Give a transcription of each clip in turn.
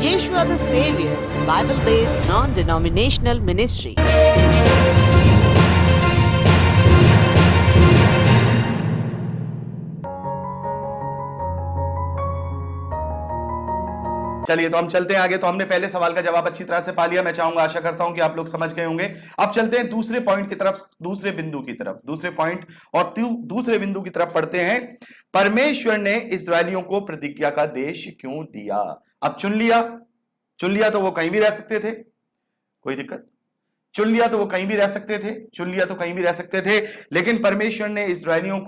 Yeshua the Savior, Bible-based non-denominational ministry. चलिए तो हम चलते हैं आगे। तो हमने पहले सवाल का जवाब अच्छी तरह से पा लिया। मैं चाहूंगा, आशा करता हूं कि आप लोग समझ गए होंगे। अब चलते हैं दूसरे पॉइंट की तरफ, दूसरे बिंदु की तरफ, दूसरे पॉइंट और दूसरे बिंदु की तरफ पढ़ते हैं। परमेश्वर ने इस्राएलियों को प्रतिज्ञा का देश क्यों दिया? अब चुन लिया तो वो कहीं भी रह सकते थे, कोई दिक्कत। चुन लिया तो वो कहीं भी रह सकते थे, चुन लिया तो कहीं भी रह सकते थे, लेकिन परमेश्वर ने इस्राएलियों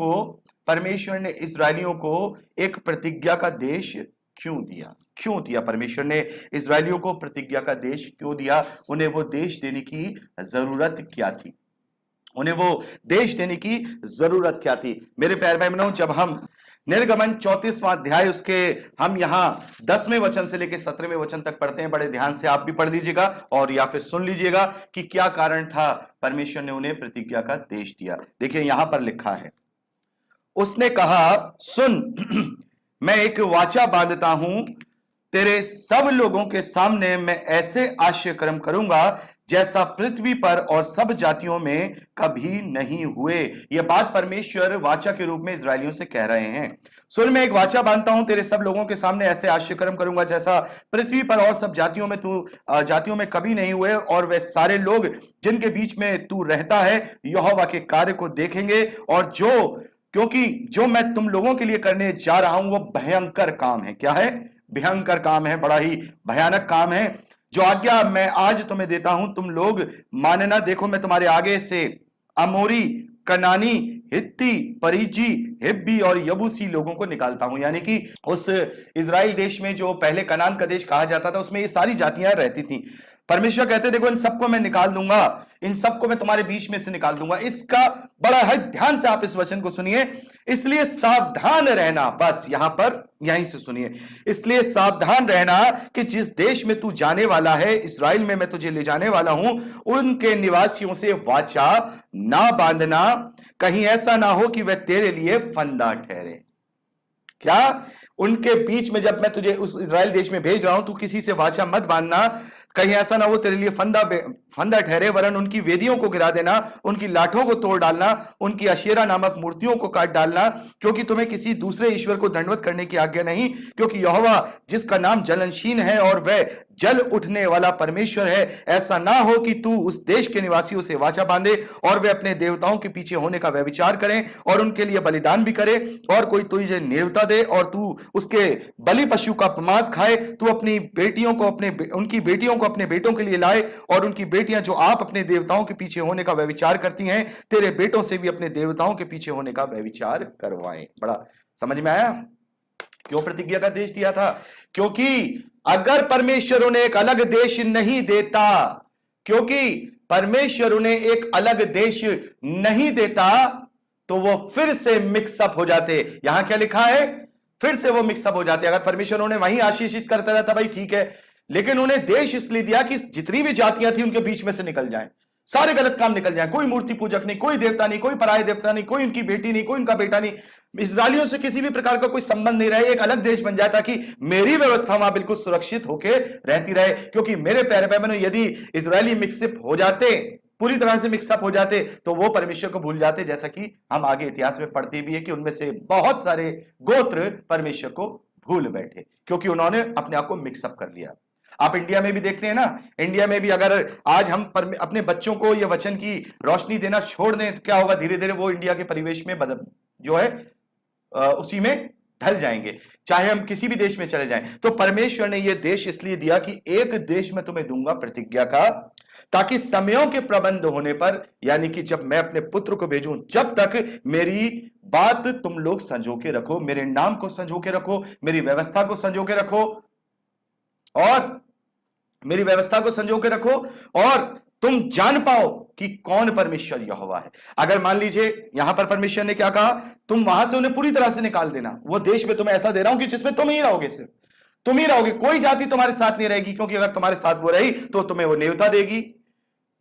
को एक प्रतिज्ञा का देश क्यों दिया? क्यों दिया? परमेश्वर ने इस्राएलियों को प्रतिज्ञा का देश क्यों दिया? उन्हें वो देश देने की जरूरत क्या थी? उन्हें वो देश देने की जरूरत क्या थी? मेरे प्यारे भाई बहनों, जब हम निर्गमन 34वां अध्याय उसके हम यहां 10वें वचन से लेकर 17वें वचन तक पढ़ते हैं, बड़े ध्यान से आप भी पढ़ लीजिएगा और या फिर सुन लीजिएगा कि क्या कारण था परमेश्वर ने उन्हें प्रतिज्ञा का देश दिया। देखिए यहां पर लिखा है, उसने कहा, सुन मैं एक वाचा बांधता हूं, तेरे सब लोगों के सामने मैं ऐसे आश्चर्य कर्म करूंगा जैसा पृथ्वी पर और सब जातियों में कभी नहीं हुए। यह बात परमेश्वर वाचा के रूप में इस्राएलियों से कह रहे हैं। सुन मैं एक वाचा बांधता हूं, तेरे सब लोगों के सामने ऐसे आश्चर्य कर्म करूंगा जैसा पृथ्वी पर और सब जातियों में कभी नहीं हुए, और वे सारे लोग जिनके बीच में तू रहता है यहोवा के कार्य को देखेंगे, और क्योंकि जो मैं तुम लोगों के लिए करने जा रहा हूं वो भयंकर काम है। क्या है? भयंकर काम है, बड़ा ही भयानक काम है। जो आज्ञा मैं आज तुम्हें देता हूं तुम लोग मानना। देखो मैं तुम्हारे आगे से अमोरी, कनानी, हित्ती, परिजी, हिब्बी और यबूसी लोगों को निकालता हूं। यानी कि उस इजराइल देश में जो पहले कनान का देश कहा जाता था उसमें ये सारी जातियां रहती थी। परमेश्वर कहते देखो इन सबको मैं निकाल दूंगा, इन सबको मैं तुम्हारे बीच में से निकाल दूंगा। इसका बड़ा है, ध्यान से आप इस वचन को सुनिए। इसलिए सावधान रहना, बस यहां पर यहीं से सुनिए। इसलिए सावधान रहना कि जिस देश में तू जाने वाला है, इस्राएल में मैं तुझे ले जाने वाला हूं, उनके निवासियों से वाचा ना बांधना, कहीं ऐसा ना हो कि वह तेरे लिए फंदा ठहरे। क्या? उनके बीच में जब मैं तुझे उस इजराइल देश में भेज रहा हूं, तू किसी से वाचा मत बांधना, कहीं ऐसा ना हो तेरे लिए फंदा ठहरे, वरन उनकी वेदियों को गिरा देना, उनकी लाठों को तोड़ डालना, उनकी अशेरा नामक मूर्तियों को काट डालना, क्योंकि तुम्हें किसी दूसरे ईश्वर को दंडवत करने की आज्ञा नहीं, क्योंकि यहोवा जिसका नाम जलनशीन है और वह जल उठने वाला परमेश्वर है। ऐसा ना हो कि तू उस देश के निवासियों से वाचा बांधे और वे अपने देवताओं के पीछे होने का व्यभिचार करें और उनके लिए बलिदान भी करे, और कोई तुझे नेवता दे और तू उसके बलि पशु का मांस खाए। तू अपनी बेटियों को उनकी बेटियों को अपने बेटों के लिए लाए, और उनकी बेटियां जो आप अपने देवताओं के पीछे होने का व्यभिचार करती हैं, तेरे बेटों से भी अपने देवताओं के पीछे होने का व्यभिचार करवाएं। बड़ा समझ में आया क्यों प्रतिज्ञा का देश दिया था? क्योंकि अगर परमेश्वर उन्हें एक अलग देश नहीं देता, क्योंकि परमेश्वर उन्हें एक अलग देश नहीं देता तो वो फिर से मिक्सअप हो जाते। यहां क्या लिखा है? फिर से वो मिक्सअप हो जाते। अगर परमेश्वर उन्हें वहीं आशीषित करता रहता, भाई ठीक है, लेकिन उन्हें देश इसलिए दिया कि जितनी भी जातियां थी उनके बीच में से निकल जाएं, सारे गलत काम निकल जाएं। कोई मूर्ति पूजक नहीं, कोई देवता नहीं, कोई पराये देवता नहीं, कोई उनकी बेटी नहीं, कोई उनका बेटा नहीं, इस्राएलियों से किसी भी प्रकार का कोई संबंध नहीं रहे, एक अलग देश बन जाए ताकि मेरी व्यवस्था वहां बिल्कुल सुरक्षित होकर रहती रहे। क्योंकि मेरे प्यारे भाई बहनों, यदि इस्राएली मिक्सअप हो जाते, पूरी तरह से मिक्सअप हो जाते, तो वो परमेश्वर को भूल जाते, जैसा कि हम आगे इतिहास में पढ़ते भी है कि उनमें से बहुत सारे गोत्र परमेश्वर को भूल बैठे क्योंकि उन्होंने अपने आप को मिक्सअप कर लिया। आप इंडिया में भी देखते हैं ना, इंडिया में भी अगर आज हम अपने बच्चों को ये वचन की रोशनी देना छोड़ दें तो क्या होगा? धीरे धीरे वो इंडिया के परिवेश में जो है उसी में ढल जाएंगे, चाहे हम किसी भी देश में चले जाएं। तो परमेश्वर ने यह देश इसलिए दिया कि एक देश मैं तुम्हें दूंगा प्रतिज्ञा का, ताकि समयों के प्रबंध होने पर, यानी कि जब मैं अपने पुत्र को भेजूं, जब तक मेरी बात तुम लोग संजो के रखो, मेरे नाम को संजो के रखो, मेरी व्यवस्था को संजो के रखो, और मेरी व्यवस्था को संजो के रखो, और तुम जान पाओ कि कौन परमेश्वर यहोवा है। अगर मान लीजिए यहां पर परमेश्वर ने क्या कहा, तुम वहां से उन्हें पूरी तरह से निकाल देना, वो देश में तुम्हें ऐसा दे रहा हूं कि जिसमें तुम ही रहोगे, सिर्फ तुम ही रहोगे, कोई जाति तुम्हारे साथ नहीं रहेगी, क्योंकि अगर तुम्हारे साथ वो रही तो तुम्हें वो नेवता देगी,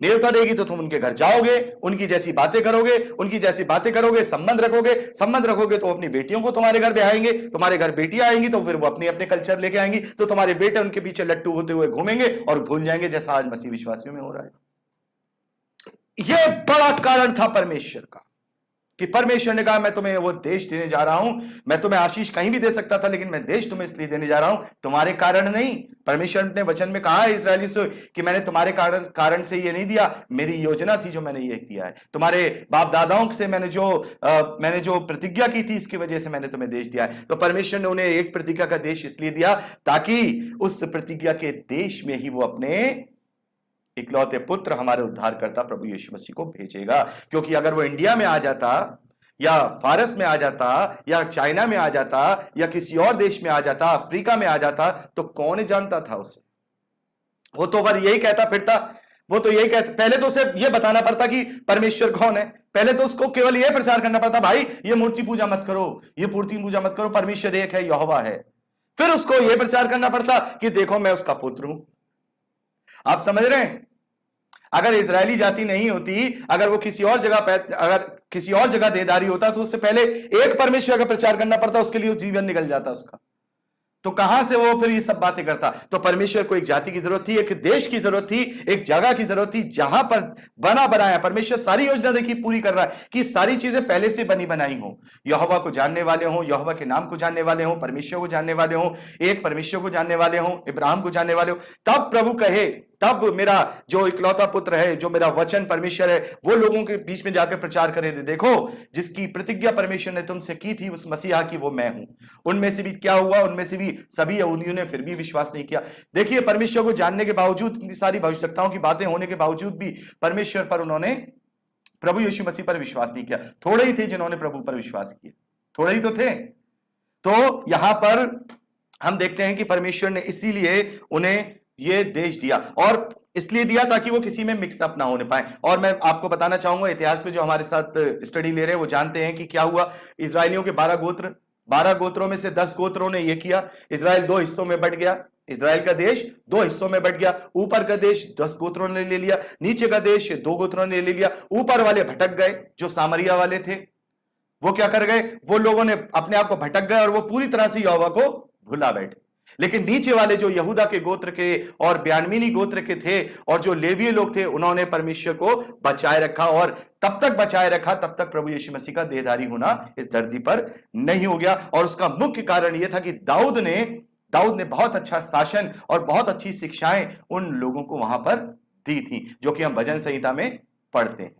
नेवता देगी तो तुम उनके घर जाओगे, उनकी जैसी बातें करोगे, संबंध रखोगे तो अपनी बेटियों को तुम्हारे घर ब्याहेंगे, तुम्हारे घर बेटियां आएंगी तो फिर वो अपने अपने कल्चर लेके आएंगी, तो तुम्हारे बेटे उनके पीछे लट्टू होते हुए घूमेंगे और भूल जाएंगे, जैसा आज मसीह विश्वासियों में हो रहा है। यह बड़ा कारण था परमेश्वर का कि परमेश्वर ने कहा मैं तुम्हें वो देश देने जा रहा हूं। मैं तुम्हें आशीष कहीं भी दे सकता था, लेकिन मैं देश तुम्हें इसलिए देने जा रहा हूं तुम्हारे कारण नहीं। परमेश्वर ने वचन में कहा है इस्राएली से कि मैंने तुम्हारे कारण से ये नहीं दिया, मेरी योजना थी जो मैंने ये दिया है। तुम्हारे बाप दादाओं से मैंने जो प्रतिज्ञा की थी, इसकी वजह से मैंने तुम्हें देश दिया है। तो परमेश्वर ने उन्हें एक प्रतिज्ञा का देश इसलिए दिया ताकि उस प्रतिज्ञा के देश में ही वो अपने इकलौते पुत्र हमारे उद्धारकर्ता प्रभु यीशु मसीह को भेजेगा। क्योंकि अगर वो इंडिया में आ जाता या फारस में आ जाता या चाइना में आ जाता या किसी और देश में आ जाता, अफ्रीका में आ जाता, तो कौन जानता था उसे? वो तो पर यही कहता फिरता, वो तो यही कहता। पहले तो उसे यह बताना पड़ता कि परमेश्वर कौन है। पहले तो उसको केवल यह प्रचार करना पड़ता, भाई ये मूर्ति पूजा मत करो, ये मूर्ति पूजा मत करो, परमेश्वर एक है, यहोवा है। फिर उसको यह प्रचार करना पड़ता कि देखो मैं उसका पुत्र हूं। आप समझ रहे हैं? अगर इजरायली जाति नहीं होती, अगर वो किसी और जगह देदारी होता, तो उससे पहले एक परमेश्वर का प्रचार करना पड़ता, उसके लिए जीवन निकल जाता उसका। तो कहां से वो फिर ये सब बातें करता? तो परमेश्वर को एक जाति की जरूरत थी, एक देश की जरूरत थी, एक जगह की जरूरत थी जहां पर बनाया। परमेश्वर सारी योजना देखिए पूरी कर रहा है कि सारी चीजें पहले से बनी बनाई हो। यहोवा को जानने वाले हो, यहोवा के नाम को जानने वाले हो, परमेश्वर को जानने वाले हो, एक परमेश्वर को जानने वाले हो, इब्राहिम को जानने वाले हो। तब प्रभु कहे, तब मेरा जो इकलौता पुत्र है, जो मेरा वचन परमेश्वर है, वो लोगों के बीच में जाकर प्रचार करे, देखो जिसकी प्रतिज्ञा परमेश्वर ने तुमसे की थी, उस मसीहा की वो मैं हूं। उनमें से भी क्या हुआ? उनमें से भी सभी यहूदियों ने फिर भी विश्वास नहीं किया। देखिए, परमेश्वर को जानने के बावजूद, इतनी सारी भविष्यवक्ताओं की बातें होने के बावजूद भी परमेश्वर पर उन्होंने, प्रभु यीशु मसीह पर विश्वास नहीं किया। थोड़े ही थे जिन्होंने प्रभु पर विश्वास किया, थोड़े ही तो थे। तो यहां पर हम देखते हैं कि परमेश्वर ने इसीलिए उन्हें ये देश दिया, और इसलिए दिया ताकि वो किसी में मिक्सअप ना होने पाए। और मैं आपको बताना चाहूंगा, इतिहास में जो हमारे साथ स्टडी ले रहे हैं वो जानते हैं कि क्या हुआ। इजरायलियों के 12 गोत्रों में से 10 गोत्रों ने यह किया। इजराइल 2 हिस्सों में बट गया, इजराइल का देश 2 हिस्सों में बट गया। ऊपर का देश 10 गोत्रों ने ले लिया, नीचे का देश 2 गोत्रों ने ले लिया। ऊपर वाले भटक गए, जो सामरिया वाले थे, वो क्या कर गए? वो लोगों ने अपने आप को भटक गए और वो पूरी तरह से यहोवा को भुला बैठे। लेकिन नीचे वाले जो यहूदा के गोत्र के और ब्यानमीनी गोत्र के थे और जो लेवीय लोग थे, उन्होंने परमेश्वर को बचाए रखा, और तब तक बचाए रखा तब तक प्रभु यीशु मसीह का देहधारी होना इस धरती पर नहीं हो गया। और उसका मुख्य कारण यह था कि दाऊद ने बहुत अच्छा शासन और बहुत अच्छी शिक्षाएं उन लोगों को वहां पर दी थी, जो कि हम भजन संहिता में पढ़ते हैं।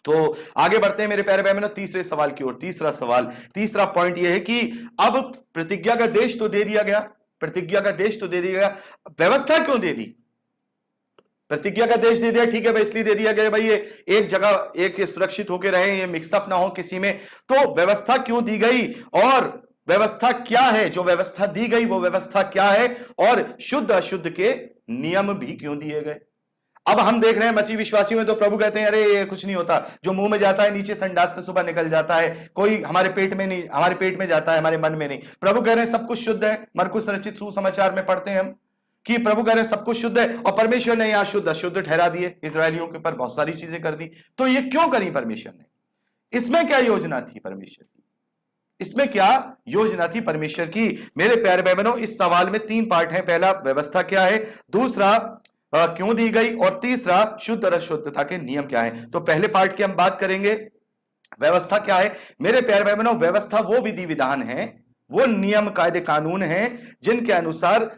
तो आगे बढ़ते हैं मेरे प्यारे भाई बहनों, तीसरे सवाल की ओर। तीसरा पॉइंट यह है कि अब प्रतिज्ञा का देश तो दे दिया गया, व्यवस्था क्यों दे दी? प्रतिज्ञा का देश दे दिया, ठीक है भाई, इसलिए दे दिया गया भाई ये एक जगह एक सुरक्षित होकर रहे, ये मिक्सअप ना हो किसी में। तो व्यवस्था क्यों दी गई और व्यवस्था क्या है? जो व्यवस्था दी गई वो व्यवस्था क्या है? और शुद्ध अशुद्ध के नियम भी क्यों दिए गए? अब हम देख रहे हैं मसीह विश्वासियों में तो प्रभु कहते हैं अरे ये कुछ नहीं होता, जो मुंह में जाता है नीचे संडास से सुबह निकल जाता है, कोई हमारे पेट में नहीं, हमारे पेट में जाता है, हमारे मन में नहीं। प्रभु कह रहे हैं सब कुछ शुद्ध है। मरकुस रचित सुसमाचार में पढ़ते हैं हम कि प्रभु कह रहे हैं सब कुछ शुद्ध है, और परमेश्वर ने यहां शुद्ध अशुद्ध ठहरा दिए, इजरायलियों के ऊपर बहुत सारी चीजें कर दी। तो ये क्यों करी परमेश्वर ने? इसमें क्या योजना थी परमेश्वर की? इसमें क्या योजना थी परमेश्वर की? मेरे प्यारे भाई बहनों, इस सवाल में 3 पार्ट है। पहला, व्यवस्था क्या है, दूसरा क्यों दी गई, और तीसरा, शुद्ध और अशुद्धता के नियम क्या है। तो पहले पार्ट की हम बात करेंगे, व्यवस्था क्या है। मेरे प्यारे भाई बहनों, व्यवस्था वो विधि विधान है, वो नियम कायदे कानून है जिनके अनुसार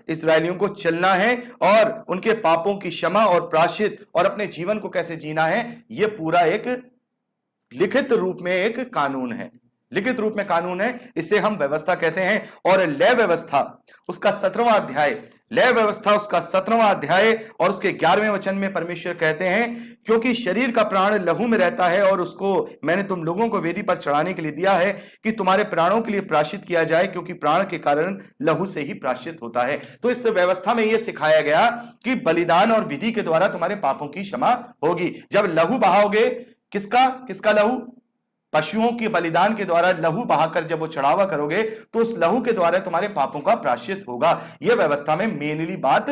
इजरायलियों को चलना है, और उनके पापों की क्षमा और प्रायश्चित और अपने जीवन को कैसे जीना है, यह पूरा एक लिखित रूप में एक कानून है, इसे हम व्यवस्था कहते हैं। और लय व्यवस्था उसका 17वां अध्याय और उसके 11वें वचन में परमेश्वर कहते हैं, क्योंकि शरीर का प्राण लहू में रहता है और उसको मैंने तुम लोगों को वेदी पर चढ़ाने के लिए दिया है कि तुम्हारे प्राणों के लिए प्रायश्चित किया जाए, क्योंकि प्राण के कारण लहू से ही प्रायश्चित होता है। तो इस व्यवस्था में यह सिखाया गया कि बलिदान और विधि के द्वारा तुम्हारे पापों की क्षमा होगी। जब लहू बहाओगे, किसका लहू? पशुओं के बलिदान के द्वारा लहू बहाकर जब वो चढ़ावा करोगे तो उस लहू के द्वारा तुम्हारे पापों का प्रायश्चित होगा। यह व्यवस्था में मेनली बात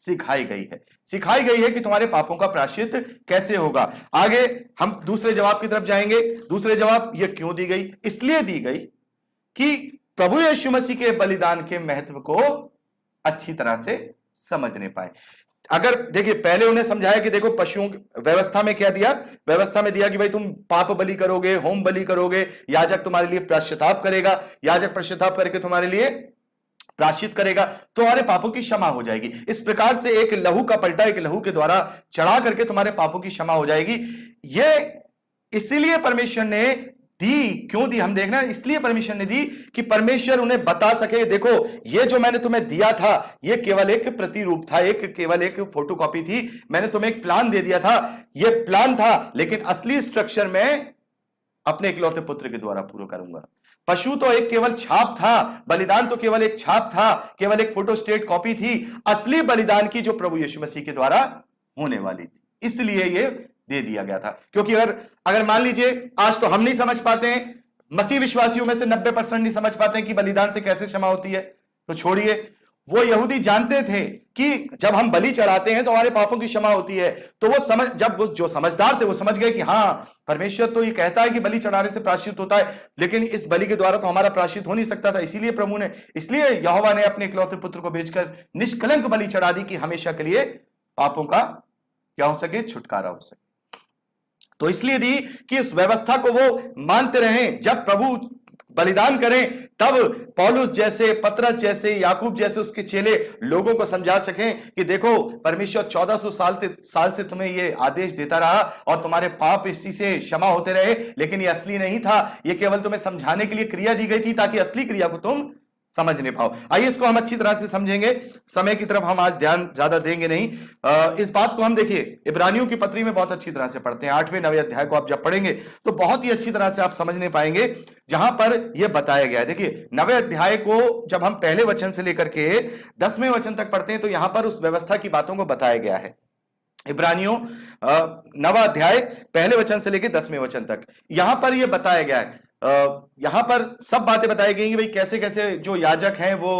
सिखाई गई है कि तुम्हारे पापों का प्रायश्चित कैसे होगा। आगे हम दूसरे जवाब की तरफ जाएंगे। दूसरे जवाब ये क्यों दी गई? इसलिए दी गई कि प्रभु यीशु मसीह के बलिदान के महत्व को अच्छी तरह से समझने पाए। अगर देखिए, पहले उन्हें समझाया कि देखो पशुओं व्यवस्था में क्या दिया, व्यवस्था में दिया कि भाई तुम पाप बलि करोगे, होम बलि करोगे, याजक तुम्हारे लिए प्रायश्चिताप करेगा, याजक प्रायश्चिताप करके तुम्हारे लिए प्रायश्चित करेगा तो तुम्हारे पापों की क्षमा हो जाएगी। इस प्रकार से एक लहू का पलटा एक लहू के द्वारा चढ़ा करके तुम्हारे पापों की क्षमा हो जाएगी। ये इसीलिए परमेश्वर ने दी। क्यों दी हम देखना, इसलिए परमेश्वर ने दी कि परमेश्वर उन्हें बता सके, देखो ये जो मैंने तुम्हें दिया था ये केवल एक प्रतिरूप था, केवल एक फोटोकॉपी थी। मैंने तुम्हें एक प्लान दे दिया था, ये प्लान था, लेकिन असली स्ट्रक्चर में अपने इकलौते पुत्र के द्वारा पूरा करूंगा। पशु तो एक केवल छाप था, बलिदान तो केवल एक छाप था, केवल एक फोटोस्टेट कॉपी थी। असली बलिदान की जो प्रभु यीशु मसीह के द्वारा होने वाली थी, इसलिए ये दे दिया गया था। क्योंकि अगर मान लीजिए आज तो हम नहीं समझ पाते हैं, मसीह विश्वासियों में से 90% नहीं समझ पाते हैं कि बलिदान से कैसे क्षमा होती है, तो छोड़िए, वो यहूदी जानते थे कि जब हम बलि चढ़ाते हैं तो हमारे पापों की क्षमा होती है। तो वो जो समझदार थे वो समझ गए कि हाँ, परमेश्वर तो ये कहता है कि बलि चढ़ाने से प्रायश्चित होता है, लेकिन इस बलि के द्वारा तो हमारा प्रायश्चित हो नहीं सकता था। इसलिए यहोवा ने अपने इकलौते पुत्र को भेजकर निष्कलंक बलि चढ़ा दी कि हमेशा के लिए पापों का क्या हो सके, छुटकारा हो सके। तो इसलिए दी कि इस व्यवस्था को वो मानते रहें। जब प्रभु बलिदान करें तब पौलुस जैसे, पतरस जैसे, याकूब जैसे उसके चेले लोगों को समझा सकें कि देखो परमेश्वर 1400 साल से तुम्हें ये आदेश देता रहा और तुम्हारे पाप इसी से क्षमा होते रहे, लेकिन ये असली नहीं था, ये केवल तुम्हें समझाने के लिए क्रिया दी गई थी ताकि असली क्रिया को तुम समझ नहीं पाओ। आइए इसको हम अच्छी तरह से समझेंगे। समय की तरफ हम आज ध्यान ज्यादा देंगे नहीं। इस बात को हम देखिए इब्रानियों की पत्री में बहुत अच्छी तरह से पढ़ते हैं। 8वें 9वें अध्याय को आप जब पढ़ेंगे तो बहुत ही अच्छी तरह से आप समझने पाएंगे, जहां पर यह बताया गया है। देखिए 9वें अध्याय को जब हम पहले वचन से लेकर के 10वें वचन तक पढ़ते हैं तो यहां पर उस व्यवस्था की बातों को बताया गया है। इब्रानियों 9वां अध्याय पहले वचन से लेकर 10वें वचन तक यहां पर यह बताया गया है। यहां पर सब बातें बताई गई कि भाई कैसे कैसे जो याजक हैं वो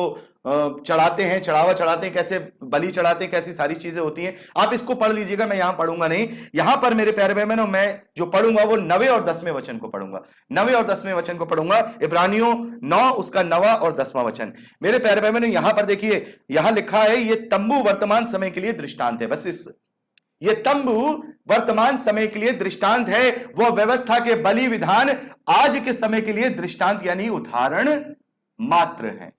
चढ़ाते हैं, चढ़ावा चढ़ाते हैं, कैसे बलि चढ़ाते हैं, कैसी सारी चीजें होती हैं। आप इसको पढ़ लीजिएगा, मैं यहां पढ़ूंगा नहीं। यहां पर मेरे प्यारे भाई बहनों, मैं जो पढ़ूंगा वो 9वें और 10वें वचन को पढ़ूंगा। 9वें और 10वें वचन को पढ़ूंगा। इब्रानियों 9 उसका 9वां और 10वां वचन। मेरे प्यारे भाई बहनों, यहां पर देखिए, यहां लिखा है ये तंबू वर्तमान समय के लिए दृष्टांत है। बस ये तंबू वर्तमान समय के लिए दृष्टांत है। वो व्यवस्था के बलि विधान आज के समय के लिए दृष्टांत यानी उदाहरण मात्र है।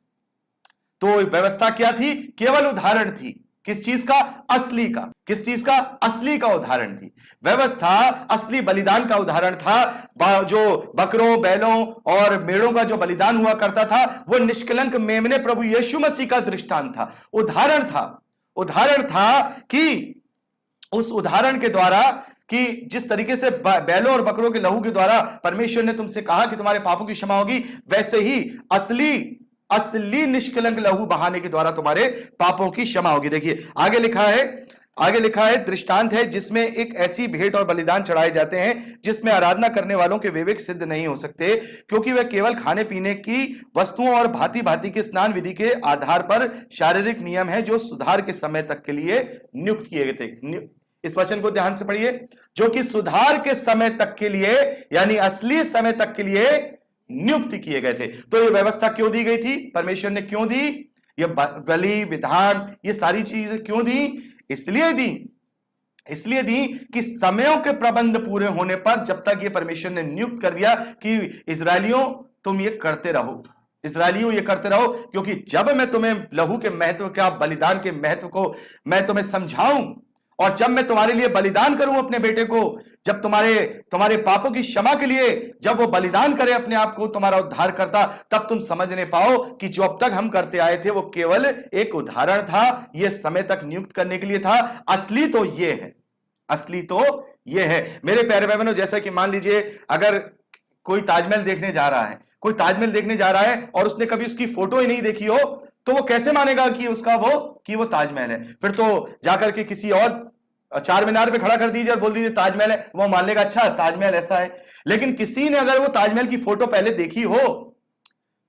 तो व्यवस्था क्या थी? केवल उदाहरण थी। किस चीज का? असली का। किस चीज का? असली का उदाहरण थी। व्यवस्था असली बलिदान का उदाहरण था। जो बकरों, बैलों और मेढ़ों का जो बलिदान हुआ करता था वो निष्कलंक मेमने प्रभु यीशु मसीह का दृष्टांत था, उदाहरण था कि उस उदाहरण के द्वारा कि जिस तरीके से बैलों और बकरों के लहू के द्वारा परमेश्वर ने तुमसे कहा कि तुम्हारे पापों की क्षमा होगी, वैसे ही असली निष्कलंक लहू बहाने के द्वारा तुम्हारे पापों की क्षमा होगी। देखिए आगे लिखा है दृष्टांत है जिसमें एक ऐसी भेंट और बलिदान चढ़ाए जाते हैं जिसमें आराधना करने वालों के विवेक सिद्ध नहीं हो सकते, क्योंकि वे केवल खाने पीने की वस्तुओं और भांति भांति के स्नान विधि के आधार पर शारीरिक नियम है जो सुधार के समय तक के लिए नियुक्त किए गए थे। इस वचन को ध्यान से पढ़िए, जो कि सुधार के समय तक के लिए यानी असली समय तक के लिए नियुक्त किए गए थे। तो ये व्यवस्था क्यों दी गई थी? परमेश्वर ने क्यों दी? ये बलि विधान, ये सारी चीजें क्यों दी? इसलिए दी कि समयों के प्रबंध पूरे होने पर, जब तक ये परमेश्वर ने नियुक्त कर दिया कि इजरायलियों तुम ये करते रहो, क्योंकि जब मैं तुम्हें लहू के महत्व का, बलिदान के महत्व को मैं तुम्हें समझाऊं और जब मैं तुम्हारे लिए बलिदान करूं अपने बेटे को, जब तुम्हारे पापों की क्षमा के लिए जब वो बलिदान करे अपने आप को तुम्हारा उद्धार करता, तब तुम समझ नहीं पाओ कि जो अब तक हम करते आए थे वो केवल एक उदाहरण था, ये समय तक नियुक्त करने के लिए था। असली तो ये है मेरे प्यारे भाई बहनों। जैसा कि मान लीजिए अगर कोई ताजमहल देखने जा रहा है और उसने कभी उसकी फोटो ही नहीं देखी हो, तो वो कैसे मानेगा कि वो ताजमहल है? फिर तो जाकर के किसी और चार मीनार पे खड़ा कर दीजिए और बोल दीजिए ताजमहल है, वो मान लेगा अच्छा ताजमहल ऐसा है। लेकिन किसी ने अगर वो ताजमहल की फोटो पहले देखी हो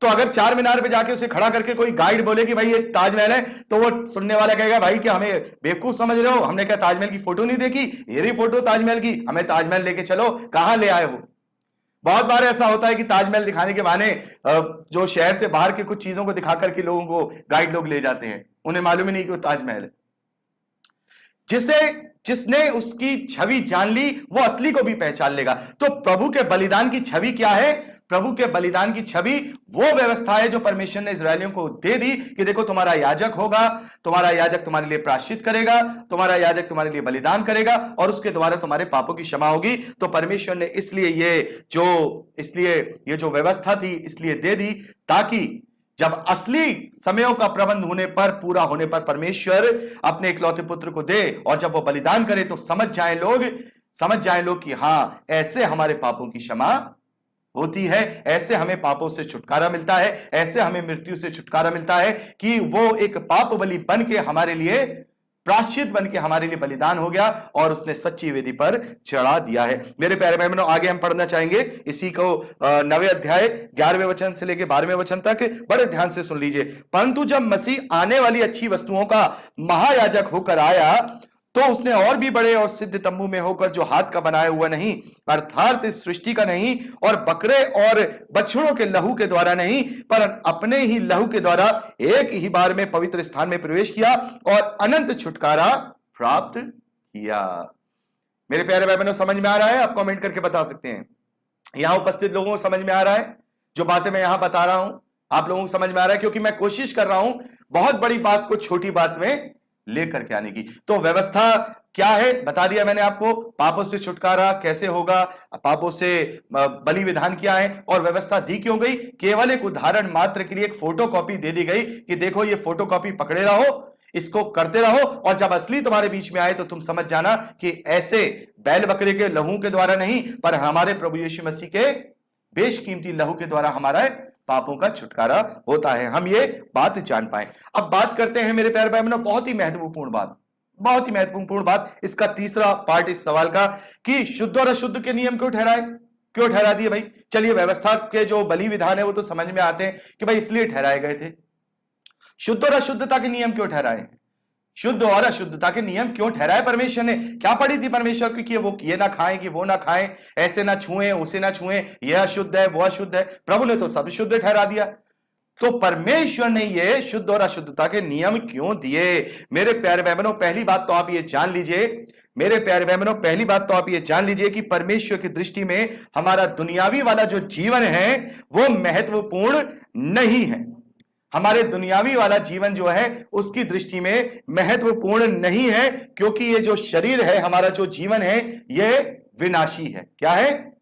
तो अगर चार मीनार पे जाके उसे खड़ा करके कोई गाइड बोले कि भाई ये ताजमहल है, तो वो सुनने वाला कहेगा भाई कि हमें बेवकूफ समझ रहे हो, हमने क्या ताजमहल की फोटो नहीं देखी, ये रही फोटो ताजमहल की, हमें ताजमहल लेके चलो। कहां ले आए वो? बहुत बार ऐसा होता है कि ताजमहल दिखाने के बहाने जो शहर से बाहर के कुछ चीजों को दिखा करके लोगों को गाइड लोग ले जाते हैं, उन्हें मालूम ही नहीं कि वो ताजमहल है। जिसने उसकी छवि जान ली वो असली को भी पहचान लेगा। तो प्रभु के बलिदान की छवि क्या है? प्रभु के बलिदान की छवि वो व्यवस्था है जो परमेश्वर ने इस्राएलियों को दे दी कि देखो तुम्हारा याजक होगा, तुम्हारा याजक तुम्हारे लिए प्रायश्चित करेगा, तुम्हारा याजक तुम्हारे लिए बलिदान करेगा और उसके द्वारा तुम्हारे पापों की क्षमा होगी। तो परमेश्वर ने इसलिए ये जो व्यवस्था थी इसलिए दे दी ताकि जब असली समयों का प्रबंध होने पर, पूरा होने पर परमेश्वर अपने इकलौते पुत्र को दे और जब वो बलिदान करे तो समझ जाए लोग कि हां, ऐसे हमारे पापों की क्षमा होती है, ऐसे हमें पापों से छुटकारा मिलता है, ऐसे हमें मृत्यु से छुटकारा मिलता है कि वो एक पाप बलि बन के हमारे लिए, प्रायश्चित बन के हमारे लिए बलिदान हो गया और उसने सच्ची वेदी पर चढ़ा दिया है। मेरे प्यारे भाई बहनों, आगे हम पढ़ना चाहेंगे इसी को 9वें अध्याय 11वें वचन से लेकर 12वें वचन तक बड़े ध्यान से सुन लीजिए। परंतु जब मसीह आने वाली अच्छी वस्तुओं का महायाजक होकर आया तो उसने और भी बड़े और सिद्ध तंबू में होकर, जो हाथ का बनाया हुआ नहीं अर्थात इस सृष्टि का नहीं और बकरे और बछड़ों के लहू के द्वारा नहीं पर अपने ही लहू के द्वारा एक ही बार में पवित्र स्थान में प्रवेश किया और अनंत छुटकारा प्राप्त किया। मेरे प्यारे भाई बहनों, समझ में आ रहा है? आप कमेंट करके बता सकते हैं। यहां उपस्थित लोगों को समझ में आ रहा है? जो बातें मैं यहां बता रहा हूं आप लोगों को समझ में आ रहा है? क्योंकि मैं कोशिश कर रहा हूं बहुत बड़ी बात को छोटी बात में लेकर के आने की। तो व्यवस्था क्या है बता दिया मैंने आपको। पापों से छुटकारा कैसे होगा, पापों से बलि विधान क्या है और व्यवस्था दी क्यों गई? केवल एक उदाहरण मात्र के लिए एक फोटोकॉपी दे दी गई कि देखो ये फोटोकॉपी पकड़े रहो, इसको करते रहो और जब असली तुम्हारे बीच में आए तो तुम समझ जाना कि ऐसे बैल बकरे के लहू के द्वारा नहीं पर हमारे प्रभु यीशु मसीह के बेशकीमती लहू के द्वारा हमारा पापों का छुटकारा होता है। हम ये बात जान पाए। अब बात करते हैं मेरे प्यारे भाई बहनों, बहुत ही महत्वपूर्ण बात, इसका तीसरा पार्ट इस सवाल का कि शुद्ध और अशुद्ध के नियम क्यों ठहरा दिए भाई? चलिए, व्यवस्था के जो बलि विधान है वो तो समझ में आते हैं कि भाई इसलिए ठहराए गए थे। शुद्ध और अशुद्धता के नियम क्यों ठहराए? शुद्ध और अशुद्धता के नियम क्यों ठहराए परमेश्वर ने? क्या पड़ी थी परमेश्वर की कि वो ये ना खाएं कि वो ना खाएं, ऐसे ना छुएं उसे ना छुएं, यह अशुद्ध है वो अशुद्ध है? प्रभु ने तो सब शुद्ध ठहरा दिया। तो परमेश्वर ने ये शुद्ध और अशुद्धता के नियम क्यों दिए? मेरे प्यारे भाई बहनों, पहली बात तो आप ये जान लीजिए कि परमेश्वर की दृष्टि में हमारा दुनियावी वाला जो जीवन है वो महत्वपूर्ण नहीं है। हमारे दुनियावी वाला जीवन जो है उसकी दृष्टि में महत्वपूर्ण नहीं है, क्योंकि ये जो शरीर है, हमारा जो जीवन है, ये विनाशी है। क्या है?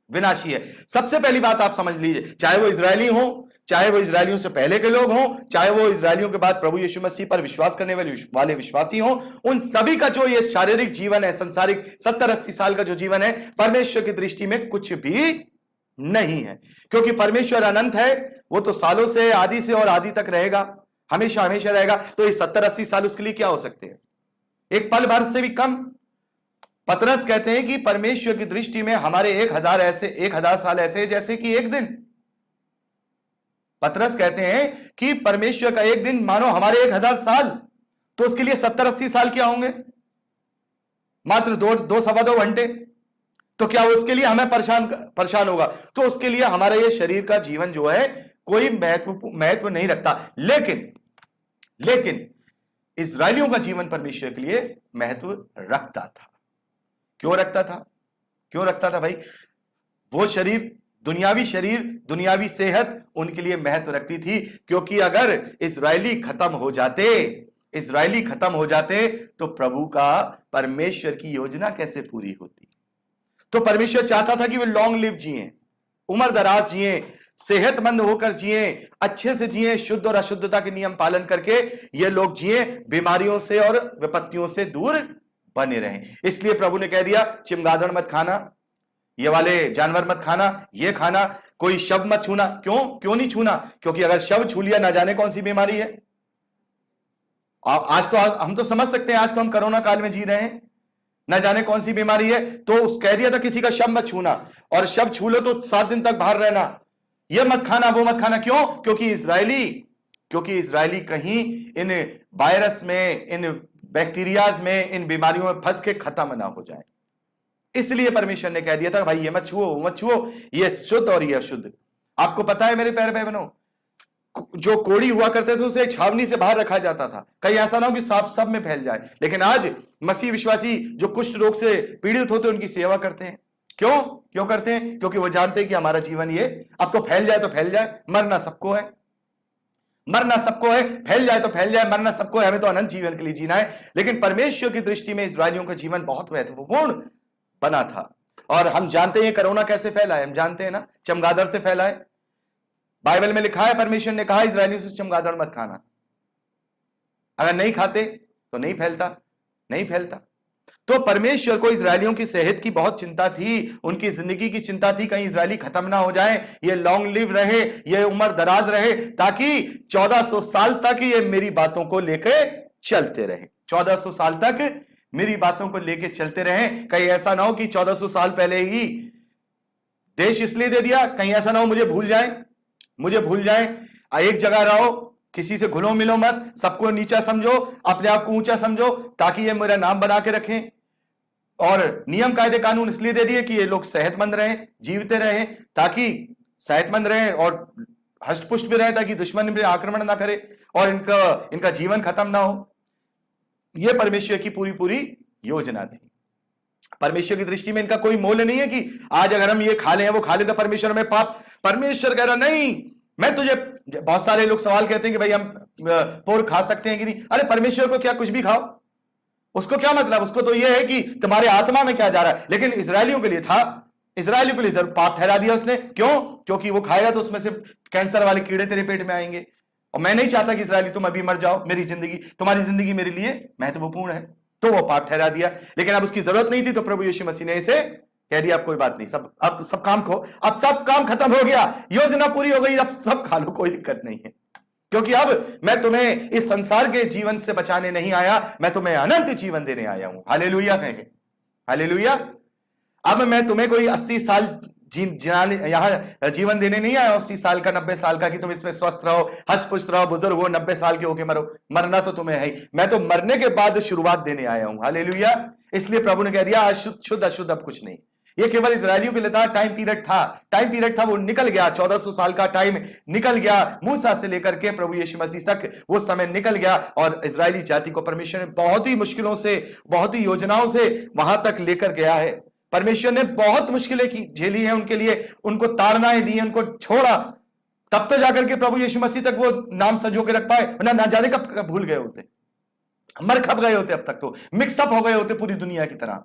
विनाशी है। सबसे पहली बात आप समझ लीजिए, चाहे वो इजरायली हो, चाहे वो इजरायलियों से पहले के लोग हों, चाहे वो इजरायलियों के बाद प्रभु यीशु मसीह पर विश्वास करने वाले विश्वासी हों, उन सभी का जो ये शारीरिक जीवन है, संसारिक 70-80 साल का जो जीवन है, परमेश्वर की दृष्टि में कुछ भी नहीं है। क्योंकि परमेश्वर अनंत है, वो तो सालों से, आदि से और आदि तक रहेगा, हमेशा हमेशा रहेगा। तो ये 70-80 साल उसके लिए क्या हो सकते हैं? एक पल भर से भी कम। पतरस कहते हैं कि परमेश्वर की दृष्टि में हमारे 1000 साल ऐसे हैं जैसे कि एक दिन। पतरस कहते हैं कि परमेश्वर का एक दिन मानो हमारे 1000 साल, तो उसके लिए 70-80 साल क्या होंगे? मात्र 2-2 घंटे। तो क्या उसके लिए हमें परेशान होगा? तो उसके लिए हमारा ये शरीर का जीवन जो है कोई महत्व नहीं रखता। लेकिन इजरायलियों का जीवन परमेश्वर के लिए महत्व रखता था। क्यों रखता था भाई? वो शरीर, दुनियावी सेहत उनके लिए महत्व रखती थी, क्योंकि अगर इजरायली खत्म हो जाते तो प्रभु का, परमेश्वर की योजना कैसे पूरी होती? तो परमेश्वर चाहता था कि वे लॉन्ग लिव जिए, उम्र दराज जिए, सेहतमंद होकर जिए, अच्छे से जिए, शुद्ध और अशुद्धता के नियम पालन करके ये लोग जिए, बीमारियों से और विपत्तियों से दूर बने रहें। इसलिए प्रभु ने कह दिया, चिमगादड़ मत खाना, ये वाले जानवर मत खाना, ये खाना, कोई शव मत छूना। क्यों नहीं छूना? क्योंकि अगर शव छू लिया, ना जाने कौन सी बीमारी है। आज तो हम तो समझ सकते हैं, आज तो हम कोरोना काल में जी रहे हैं, न जाने कौन सी बीमारी है। तो कह दिया था किसी का शव मत छूना, और शव छू लो तो 7 दिन तक बाहर रहना, ये मत खाना, वो मत खाना। क्यों? क्योंकि इजरायली कहीं इन वायरस में, इन बैक्टीरियाज में, इन बीमारियों में फंस के खत्म ना हो जाए। इसलिए परमेश्वर ने कह दिया था भाई ये मत छुओ, वो मत छुओ, ये शुद्ध और ये अशुद्ध। आपको पता है मेरे प्यारे भाई बहनों, जो कोढ़ी हुआ करते थे उसे एक छावनी से बाहर रखा जाता था, कहीं ऐसा ना हो कि सांप सब में फैल जाए। लेकिन आज मसीह विश्वासी जो कुष्ठ रोग से पीड़ित होते हैं उनकी सेवा करते हैं। क्यों करते हैं? क्योंकि वो जानते हैं कि हमारा जीवन ये अब तो फैल जाए तो फैल जाए, मरना सबको है, फैल जाए तो फैल जाए, मरना सबको है, हमें तो अनंत जीवन के लिए जीना है। लेकिन परमेश्वर की दृष्टि में इस्राएलियों का जीवन बहुत महत्वपूर्ण बना था। और हम जानते हैं कोरोना कैसे फैला है, हम जानते हैं ना, चमगादड़ से फैला है। बाइबल में लिखा है, परमेश्वर ने कहा इस्राएलियों से चमगादड़ मत खाना, अगर नहीं खाते तो नहीं फैलता। तो परमेश्वर को इस्राएलियों की सेहत की बहुत चिंता थी, उनकी जिंदगी की चिंता थी, कहीं इस्राएली खत्म ना हो जाए, ये लॉन्ग लिव रहे, ये उम्र दराज रहे, ताकि 1400 साल तक ये मेरी बातों को लेकर चलते रहे। 1400 साल तक मेरी बातों को लेकर चलते रहे। कहीं ऐसा ना हो कि 1400 साल पहले ही देश इसलिए दे दिया, कहीं ऐसा ना हो मुझे भूल जाए। एक जगह रहो, किसी से घुलो मिलो मत, सबको नीचा समझो, अपने आप को ऊंचा समझो, ताकि ये मेरा नाम बना के रखें। और नियम कायदे कानून इसलिए दे दिए कि ये लोग सेहतमंद रहें, जीवते रहें, ताकि सेहतमंद रहें और हष्टपुष्ट भी रहे, ताकि दुश्मन भी आक्रमण ना करे और इनका जीवन खत्म ना हो। यह परमेश्वर की पूरी योजना थी। परमेश्वर की दृष्टि में इनका कोई मोल नहीं है कि आज अगर हम ये खा लें वो खा ले तो परमेश्वर में पाप। परमेश्वर कह रहा नहीं, मैं तुझे, बहुत सारे लोग सवाल कहते हैं कि भाई हम पोर्क खा सकते हैं कि नहीं। अरे परमेश्वर को क्या कुछ भी खाओ, उसको क्या मतलब, उसको तो यह है कि तुम्हारे आत्मा में क्या जा रहा है। लेकिन इजरायलियों के लिए था, इजरायलियों के लिए जरूर पाप ठहरा दिया उसने। क्यों? क्योंकि वो खाएगा तो उसमें से कैंसर वाले कीड़े तेरे पेट में आएंगे, और मैं नहीं चाहता कि इजरायली तुम अभी मर जाओ, तुम्हारी जिंदगी मेरे लिए महत्वपूर्ण है, तो वो पाप ठहरा दिया। लेकिन अब उसकी जरूरत नहीं थी, तो प्रभु यीशु मसीह ने इसे कह दिया अब कोई बात नहीं, अब सब काम खत्म हो गया, योजना पूरी हो गई, अब सब खा लो, कोई दिक्कत नहीं है। क्योंकि अब मैं तुम्हें इस संसार के जीवन से बचाने नहीं आया, मैं तुम्हें अनंत जीवन देने आया हूं। हालेलुया कहें, हालेलुया। अब मैं तुम्हें कोई 80 साल यहां जीवन देने नहीं आया, 80 साल का, 90 साल का, कि तुम इसमें स्वस्थ रहो, हंस पुष्ट रहो, बुजुर्ग हो, 90 साल के होके मरो। मरना तो तुम्हें है ही, मैं तो मरने के बाद शुरुआत देने आया हूं। हालेलुया। इसलिए प्रभु ने कह दिया शुद्ध अशुद्ध अब कुछ नहीं। ये केवल इजरायलियों के लिए था, टाइम पीरियड था, वो निकल गया। 1400 साल का टाइम निकल गया, मूसा से लेकर के प्रभु यीशु मसीह तक वो समय निकल गया। और इजरायली जाति को परमेश्वर ने बहुत ही मुश्किलों से, बहुत ही योजनाओं से वहां तक लेकर गया है। परमेश्वर ने बहुत मुश्किलें की, झेली है उनके लिए, उनको ताड़नाएं दी, उनको छोड़ा, तब तो जाकर के प्रभु यीशु मसीह तक वो नाम सजो के रख पाए, वरना ना जाने कब भूल गए होते, मर खप गए होते, अब तक तो मिक्सअप हो गए होते पूरी दुनिया की तरह,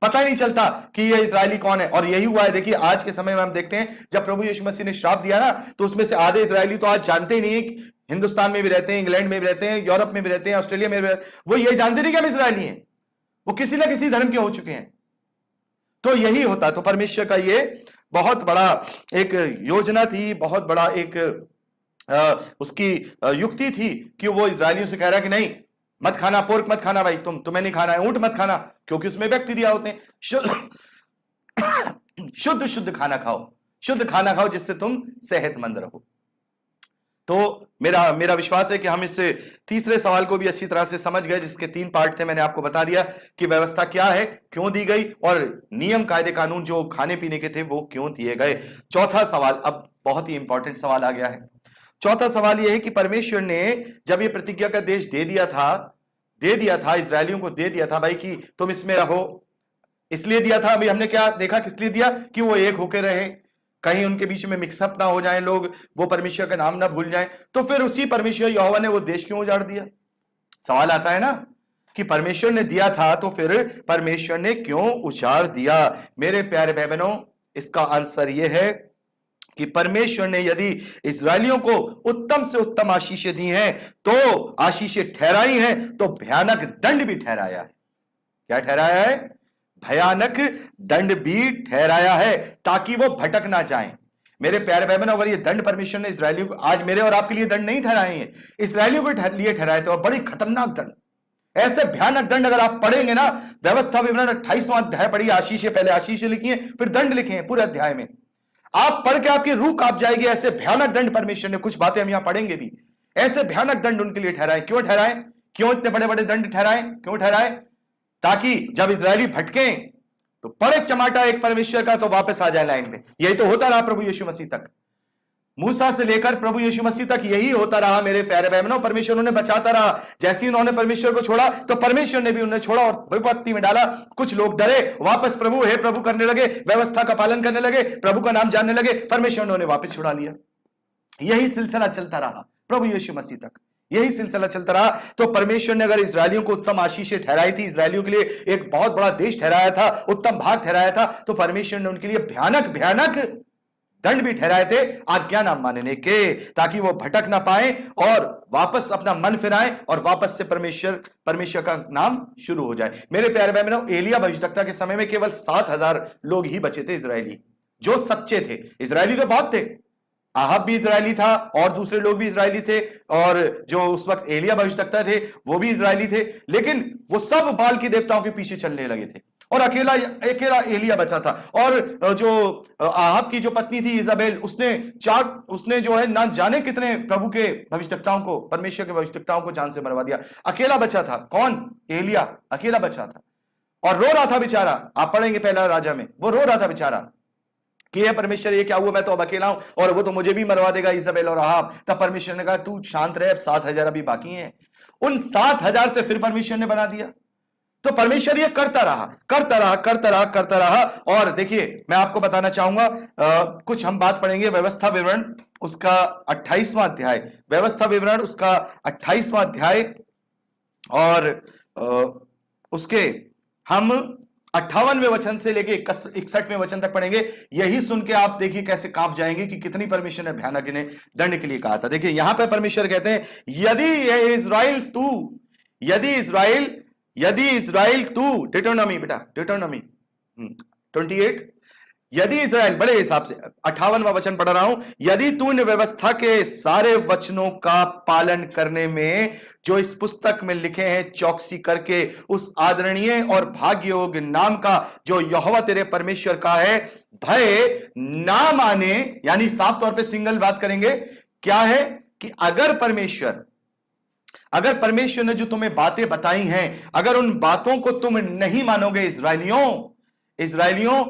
पता ही नहीं चलता कि ये इजरायली कौन है। और यही हुआ है। देखिए आज के समय में हम देखते हैं, जब प्रभु यीशु मसीह ने श्राप दिया ना, तो उसमें से आधे इजरायली तो आज जानते ही नहीं, हिंदुस्तान में भी रहते हैं, इंग्लैंड में भी रहते हैं, यूरोप में भी रहते हैं, ऑस्ट्रेलिया में भी रहते हैं, वो ये जानते नहीं कि हम इजरायली हैं, वो किसी ना किसी धर्म के हो चुके हैं। तो यही होता। तो परमेश्वर का ये बहुत बड़ा एक योजना थी, बहुत बड़ा एक उसकी युक्ति थी कि वो इजरायलियों से कह रहा है कि नहीं मत खाना, पोर्क मत खाना भाई, तुम्हें नहीं खाना है, ऊंट मत खाना क्योंकि उसमें बैक्टीरिया होते हैं। शुद्ध खाना खाओ जिससे तुम सेहतमंद रहो। तो मेरा विश्वास है कि हम इस तीसरे सवाल को भी अच्छी तरह से समझ गए, जिसके 3 पार्ट थे। मैंने आपको बता दिया कि व्यवस्था क्या है, क्यों दी गई, और नियम कायदे कानून जो खाने पीने के थे वो क्यों दिए गए। चौथा सवाल, अब बहुत ही इंपॉर्टेंट सवाल आ गया है। चौथा सवाल यह है कि परमेश्वर ने जब ये प्रतिज्ञा का देश दे दिया था इजरायलियों को, दे दिया था भाई कि तुम इसमें रहो, इसलिए दिया था। अभी हमने क्या देखा, किस लिए दिया, कि वो एक होकर रहे, कहीं उनके बीच में मिक्सअप ना हो जाए लोग, वो परमेश्वर का नाम ना भूल जाएं। तो फिर उसी परमेश्वर यहोवा ने वो देश क्यों उजाड़ दिया? सवाल आता है ना कि परमेश्वर ने दिया था तो फिर परमेश्वर ने क्यों उजाड़ दिया? मेरे प्यारे भाई बहनों, इसका आंसर यह है कि परमेश्वर ने यदि इजरायलियों को उत्तम से उत्तम आशीषें दी हैं, तो आशीषें ठहराई हैं, तो भयानक दंड भी ठहराया है। क्या ठहराया है? भयानक दंड भी ठहराया है, ताकि वो भटक ना जाएं। मेरे प्यारे भाई बहनों, अगर ये दंड परमेश्वर ने इजरायलियों को, आज मेरे और आपके लिए दंड नहीं ठहराए हैं, इजरायलियों के लिए ठहराए, तो बड़ी खतरनाक दंड, ऐसे भयानक दंड अगर आप पढ़ेंगे ना, व्यवस्था विवरण 28वां अध्याय पढ़िए, आशीषें, पहले आशीषें लिखी है, फिर दंड लिखे हैं पूरे अध्याय में। आप पढ़ के आपकी रूह कांप जाएगी। ऐसे भयानक दंड परमेश्वर ने, कुछ बातें हम यहां पढ़ेंगे भी, ऐसे भयानक दंड उनके लिए ठहराए। क्यों ठहराए? क्यों इतने बड़े बड़े दंड ठहराए? क्यों ठहराए? ताकि जब इजरायली भटके तो पड़े चमाटा एक परमेश्वर का, तो वापस आ जाए लाइन में। यही तो होता रहा प्रभु यीशु मसीह तक, मूसा से लेकर प्रभु यीशु मसीह तक यही होता रहा मेरे प्यारे बहनों। परमेश्वर उन्हें बचाता रहा। जैसे ही उन्होंने परमेश्वर को छोड़ा तो परमेश्वर ने भी उन्हें छोड़ा और विपत्ति में डाला। कुछ लोग डरे, वापस प्रभु हे प्रभु करने लगे, व्यवस्था का पालन करने लगे, प्रभु का नाम जानने लगे, परमेश्वर ने उन्हें वापस छुड़ा लिया। यही सिलसिला चलता रहा प्रभु यीशु मसीह तक, यही सिलसिला चलता रहा। तो परमेश्वर ने अगर इजरायलियों को उत्तम आशीषें ठहराई थी, इजरायलियों के लिए एक बहुत बड़ा देश ठहराया था, उत्तम भाग ठहराया था, तो परमेश्वर ने उनके लिए भयानक भयानक दंड भी ठहराए थे आज्ञा ना मानने के, ताकि वो भटक ना पाए और वापस अपना मन फिराएं और वापस से परमेश्वर का नाम शुरू हो जाए। मेरे प्यारे भाई बहनों, एलिया भविष्यद्वक्ता के समय में केवल 7,000 लोग ही बचे थे इजरायली, जो सच्चे थे। इजरायली तो बहुत थे, आहब भी इजरायली था और दूसरे लोग भी इजरायली थे, और जो उस वक्त एलिया भविष्यद्वक्ता थे वो भी इजरायली थे, लेकिन वो सब बाल के देवताओं के पीछे चलने लगे थे और अकेला एलिया बचा था। और जो आहब की जो पत्नी थी इजाबेल, उसने जो है ना जाने कितने प्रभु के भविष्यद्वक्ताओं को, परमेश्वर के भविष्यद्वक्ताओं को जान से मरवा दिया। अकेला बचा था। कौन? एलिया अकेला बचा था और रो रहा था बेचारा। आप पढ़ेंगे पहला राजा में, वो रो रहा था बेचारा कि हे परमेश्वर ये क्या हुआ, मैं तो अब अकेला हूं और वो तो मुझे भी मरवा देगा, इजाबेल और आहब। तब परमेश्वर ने कहा तू शांत रहे, अब 7,000 अभी बाकी हैं। उन 7,000 से फिर परमेश्वर ने बना दिया। तो परमेश्वर ये करता रहा। और देखिए मैं आपको बताना चाहूंगा, कुछ हम बात पढ़ेंगे व्यवस्था विवरण उसका 28वां अध्याय, व्यवस्था विवरण उसका 28वां अध्याय, और उसके हम 58वें वचन से लेके 61वें वचन तक पढ़ेंगे। यही सुन के आप देखिए कैसे कांप जाएंगे कि कितनी परमेश्वर ने भयानक इन्हें दंड के लिए कहा था। देखिए यहां पर परमेश्वर कहते हैं, यदि इज़राइल तू, डिटोनॉमी बेटा, डिटोनॉमी 28, यदि इज़राइल, बड़े हिसाब से 58वां वचन पढ़ रहा हूं, यदि तू इन व्यवस्था के सारे वचनों का पालन करने में जो इस पुस्तक में लिखे हैं चौकसी करके उस आदरणीय और भाग्ययोग्य नाम का जो यहोवा तेरे परमेश्वर का है भय ना माने, यानी साफ तौर पे सिंगल बात करेंगे, क्या है कि अगर परमेश्वर ने जो तुम्हें बातें बताई हैं, अगर उन बातों को तुम नहीं मानोगे, इज़राइलियों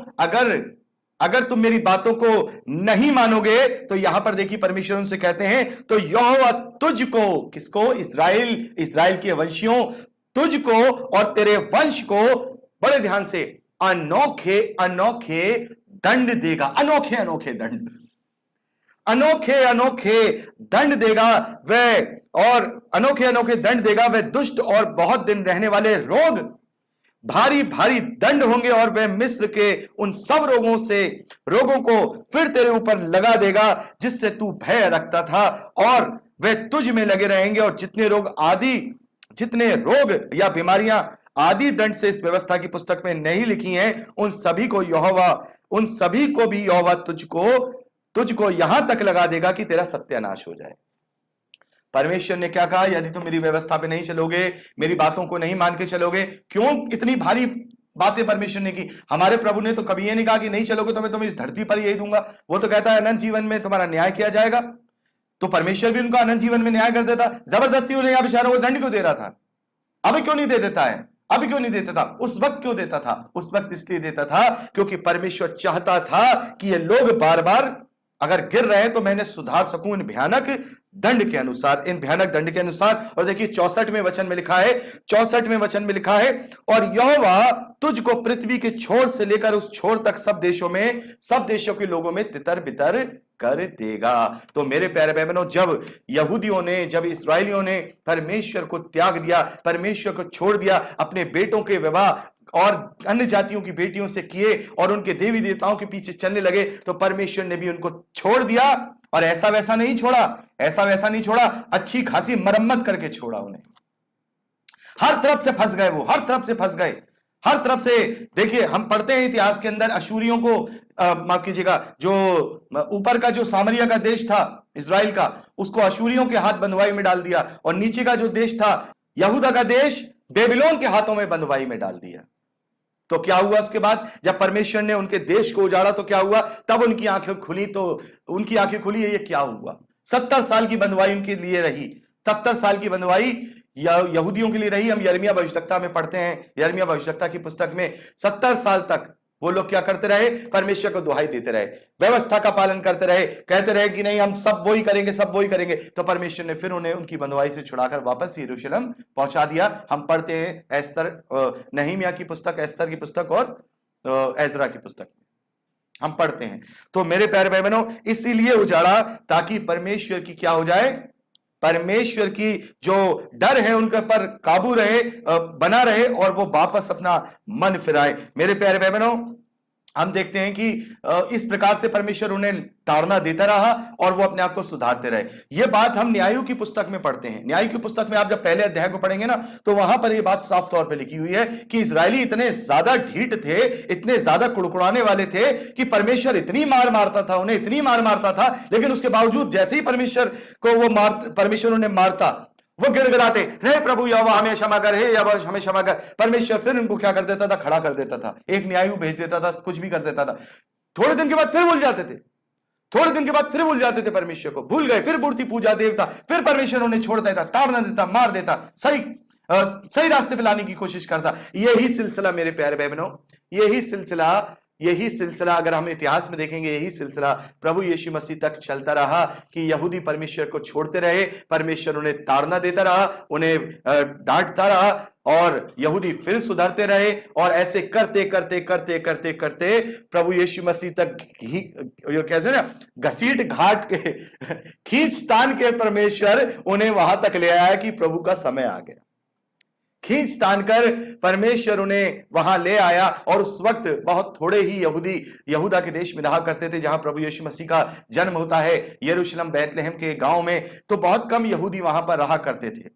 अगर तुम मेरी बातों को नहीं मानोगे, तो यहां पर देखिए परमेश्वर उनसे कहते हैं, तो यहोवा तुझको, किसको? इज़राइल के वंशियों, तुझको और तेरे वंश को, बड़े ध्यान से, अनोखे दंड देगा। अनोखे दंड देगा वह, और अनोखे दंड देगा वह दुष्ट और बहुत दिन रहने वाले रोग, भारी भारी दंड होंगे, और वह मिस्र के उन सब रोगों को फिर तेरे ऊपर लगा देगा जिससे तू भय रखता था, और वह तुझ में लगे रहेंगे। और जितने रोग या बीमारियां आदि दंड से इस व्यवस्था की पुस्तक में नहीं लिखी हैं, उन सभी को भी यहोवा तुझको यहां तक लगा देगा कि तेरा सत्यानाश हो जाए। परमेश्वर ने क्या कहा? यदि तुम मेरी व्यवस्था पे नहीं चलोगे, मेरी बातों को नहीं मान के चलोगे। क्यों इतनी भारी बातें परमेश्वर ने की? हमारे प्रभु ने तो कभी ये नहीं कहा कि नहीं चलोगे तो मैं तुम्हें इस धरती पर यही दूंगा। वो तो कहता है अनंत जीवन में तुम्हारा न्याय किया जाएगा। तो परमेश्वर भी उनका अनंत जीवन में न्याय कर देता। जबरदस्ती उन्हें यहां बेचारों को दंड क्यों दे रहा था? अभी क्यों नहीं दे देता है? अभी क्यों नहीं देता था? उस वक्त क्यों देता था? उस वक्त इसलिए देता था क्योंकि परमेश्वर चाहता था कि ये लोग बार बार अगर गिर रहे हैं तो मैं इन्हें सुधार सकूं इन भयानक दंड के अनुसार। और देखिए 64वें वचन में लिखा है, और यहोवा तुझको पृथ्वी के छोर से लेकर उस छोर तक सब देशों के लोगों में तितर बितर कर देगा। तो मेरे प्यारे भाई बहनों, जब इस्राएलियों ने परमेश्वर को त्याग दिया, परमेश्वर को छोड़ दिया, अपने बेटों के विवाह और अन्य जातियों की बेटियों से किए और उनके देवी देवताओं के पीछे चलने लगे, तो परमेश्वर ने भी उनको छोड़ दिया। और ऐसा वैसा नहीं छोड़ा, अच्छी खासी मरम्मत करके छोड़ा उन्हें। हर तरफ से फंस गए। हर तरफ से देखिए, हम पढ़ते हैं इतिहास के अंदर अशूरियों को, माफ कीजिएगा, जो ऊपर का जो सामरिया का देश था इजराइल का, उसको अशूरियों के हाथ बंधुआई में डाल दिया, और नीचे का जो देश था यहूदा का देश बेबीलोन के हाथों में बंधुआई में डाल दिया। तो क्या हुआ उसके बाद? जब परमेश्वर ने उनके देश को उजाड़ा तो क्या हुआ? तब उनकी आंखें खुली। तो उनकी आंखें खुली, ये क्या हुआ? 70 साल की बंधुआई उनके लिए रही। 70 साल की बंधुआई यहूदियों के लिए रही। हम यिर्मयाह भविष्यवक्ता में पढ़ते हैं, यिर्मयाह भविष्यवक्ता की पुस्तक में 70 साल तक वो लोग क्या करते रहे? परमेश्वर को दुहाई देते रहे, व्यवस्था का पालन करते रहे, कहते रहे कि नहीं हम सब वही करेंगे, सब वही करेंगे। तो परमेश्वर ने फिर उन्हें उनकी बंधुआई से छुड़ाकर वापस यरूशलेम पहुंचा दिया। हम पढ़ते हैं एस्तर, नहमीया की पुस्तक, एस्तर की पुस्तक और एजरा की पुस्तक हम पढ़ते हैं। तो मेरे प्यारे भाई बहनों, इसीलिए उजाड़ा ताकि परमेश्वर की क्या हो जाए? परमेश्वर की जो डर है उनके पर काबू रहे, बना रहे, और वो वापस अपना मन फिराए। मेरे प्यारे भाई बहनों, हम देखते हैं कि इस प्रकार से परमेश्वर उन्हें ताड़ना देता रहा और वो अपने आप को सुधारते रहे। ये बात हम न्यायों की पुस्तक में पढ़ते हैं। न्याय की पुस्तक में आप जब पहले अध्याय को पढ़ेंगे ना, तो वहां पर ये बात साफ तौर पे लिखी हुई है कि इजरायली इतने ज्यादा ढीठ थे, इतने ज्यादा कुड़कुड़ाने वाले थे कि परमेश्वर इतनी मार मारता था, उन्हें इतनी मार मारता था, लेकिन उसके बावजूद जैसे ही परमेश्वर उन्हें मारता, वो गिड़गिड़ाते, हे प्रभु यहोवा हमें क्षमा कर, हे यहोवा हमें क्षमा कर। परमेश्वर फिर उनको क्या कर देता था? खड़ा कर देता था, एक न्यायी भेज देता था, कुछ भी कर देता था। थोड़े दिन के बाद फिर भूल जाते थे, थोड़े दिन के बाद फिर भूल जाते थे परमेश्वर को, भूल गए, फिर मूर्ति पूजा, देवता, फिर परमेश्वर उन्हें छोड़ देता, ताड़ना देता, मार देता, सही रास्ते पे लाने की कोशिश करता। यही सिलसिला मेरे प्यारे भाई बहनों, यही सिलसिला अगर हम इतिहास में देखेंगे, यही सिलसिला प्रभु यीशु मसीह तक चलता रहा कि यहूदी परमेश्वर को छोड़ते रहे, परमेश्वर उन्हें ताड़ना देता रहा, उन्हें डांटता रहा, और यहूदी फिर सुधरते रहे, और ऐसे करते करते करते करते करते प्रभु यीशु मसीह तक कैसे ना घसीट घाट के खींच तान के परमेश्वर उन्हें वहां तक ले आया कि प्रभु का समय आ गया। खींच तान कर परमेश्वर उन्हें वहां ले आया, और उस वक्त बहुत थोड़े ही यहूदी यहूदा के देश में रहा करते थे जहां प्रभु यीशु मसीह का जन्म होता है, यरूशलेम बैतलहम के गांव में। तो बहुत कम यहूदी वहां पर रहा करते थे,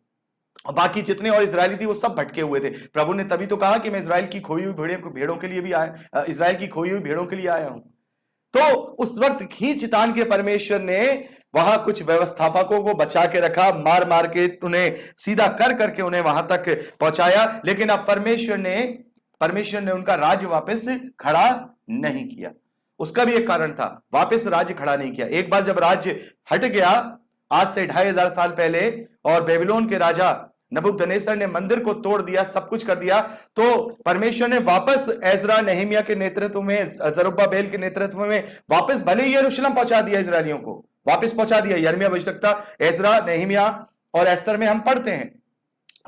और बाकी जितने और इजरायली थी वो सब भटके हुए थे। प्रभु ने तभी तो कहा कि मैं इजराइल की खोई हुई भेड़ों के लिए भी आया, इजराइल की खोई हुई भेड़ों के लिए आया हूं। तो उस वक्त खींच तान के परमेश्वर ने वहां कुछ व्यवस्थापकों को बचा के रखा, मार मार के उन्हें सीधा कर करके उन्हें वहां तक पहुंचाया। लेकिन अब परमेश्वर ने उनका राज्य वापस खड़ा नहीं किया। उसका भी एक कारण था, वापस राज्य खड़ा नहीं किया। एक बार जब राज्य हट गया, आज से 2500 साल पहले, और बेबीलोन के राजा नबूकदनेस्सर ने मंदिर को तोड़ दिया, सब कुछ कर दिया, तो परमेश्वर ने वापस एजरा, नहमीया के नेतृत्व में, जरुब्बाबेल के नेतृत्व में वापस भले ही यरूशलेम पहुंचा दिया, इजरायलियों को वापस पहुंचा दिया। यिर्मयाह भविष्यवक्ता, एजरा, नहमीया और एस्तर में हम पढ़ते हैं,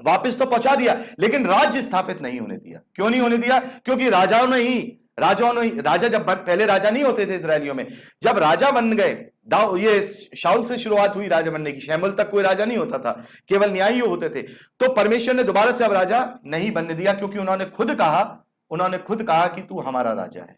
वापस तो पहुंचा दिया, लेकिन राज्य स्थापित नहीं होने दिया। क्यों नहीं होने दिया? क्योंकि राजा जब पहले राजा नहीं होते थे इजरायलियों में, जब राजा बन गए, ये शाऊल से शुरुआत हुई राजा बनने की, शमूएल तक कोई राजा नहीं होता था, केवल न्यायी होते थे। तो परमेश्वर ने दोबारा से अब राजा नहीं बनने दिया, क्योंकि उन्होंने खुद कहा कि तू हमारा राजा है।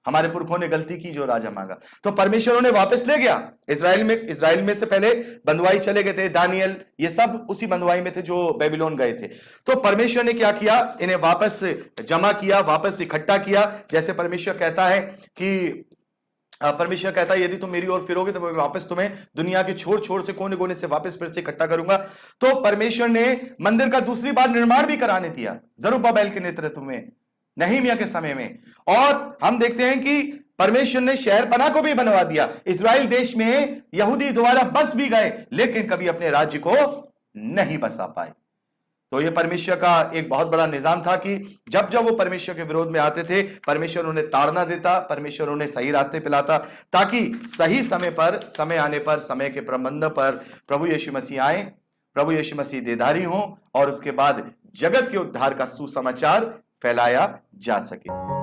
हमारे पुरखों ने गलती की जो राजा मांगा, तो परमेश्वर उन्हें वापस ले गया। इजराइल में से पहले बंधुआई चले गए थे, दानियल, ये सब उसी बंधुआई में थे जो बेबीलोन गए थे। तो परमेश्वर ने क्या किया? इन्हें वापस जमा किया, वापस इकट्ठा किया। जैसे परमेश्वर कहता है यदि तुम मेरी ओर फिरोगे तो मैं वापस तुम्हें दुनिया के छोर से, कोने कोने से वापस फिर से इकट्ठा करूंगा। तो परमेश्वर ने मंदिर का दूसरी बार निर्माण भी कराने दिया, जरुब्बाबेल के नेतृत्व में, नहमीया के समय में। और हम देखते हैं कि परमेश्वर ने शहरपनाह को भी बनवा दिया। इजराइल देश में यहूदी द्वारा बस भी गए, लेकिन कभी अपने राज्य को नहीं बसा पाए। तो यह परमेश्वर का एक बहुत बड़ा निजाम था कि जब जब वो परमेश्वर के विरोध में आते थे, परमेश्वर उन्हें ताड़ना देता, परमेश्वर उन्हें सही रास्ते पे लाता, ताकि सही समय आने पर, समय के प्रबंध पर प्रभु यीशु मसीह आए, प्रभु यीशु मसीह देधारी हो, और उसके बाद जगत के उद्धार का सुसमाचार फैलाया जा सके।